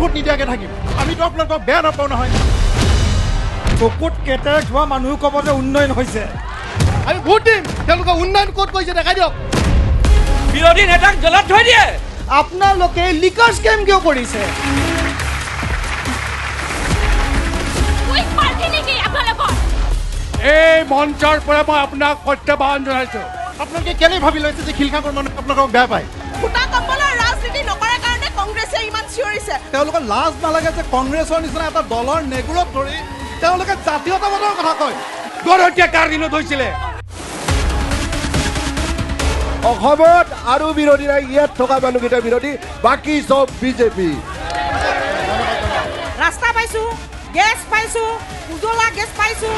vote নিদিয়াকৈ থাকিম আমিতো আপোনালোকক বেয়া নাপাওঁ নহয় চকুত কেটেক হোৱা মানুহ ক'ব যে উন্নয়ন হৈছে আমি ভোট দিম তেওঁলোকক উন্নয়ন ক'ত কৰিছে দেখাই দিয়ক বিৰোধী নেতাক জেলত থৈ দিয়ে আপোনালোকে লিকাৰ স্কেম কিয় কৰিছে এই মঞ্চৰ পৰা মই আপোনাক প্ৰত্যাহ্বান জনাইছোঁ আপোনালোকে কেনে ভাবি লৈছে যে শিলখাকৰ মানুহ আপোনালোকক বেয়া পায় ফুটা কম্বলৰ ৰাজনীতি নকৰাৰ কাৰণে কংগ্ৰেছে ইমান চিঞৰিছে তেওঁলোকৰ লাজ নালাগে যে কংগ্ৰেছৰ নিচিনা এটা দলৰ নেগুৰত ধৰি তেওঁলোকে জাতীয়তাবাদৰ কথা কয় গড়হত্যা কাৰ দিনত হৈছিলে অসমত আৰু বিৰোধী নাই ইয়াত থকা মানুহকেইটা বিৰোধী বাকী চব বিজেপি ৰাস্তা পাইছো গেছ পাইছো উজ্বলা গেছ পাইছো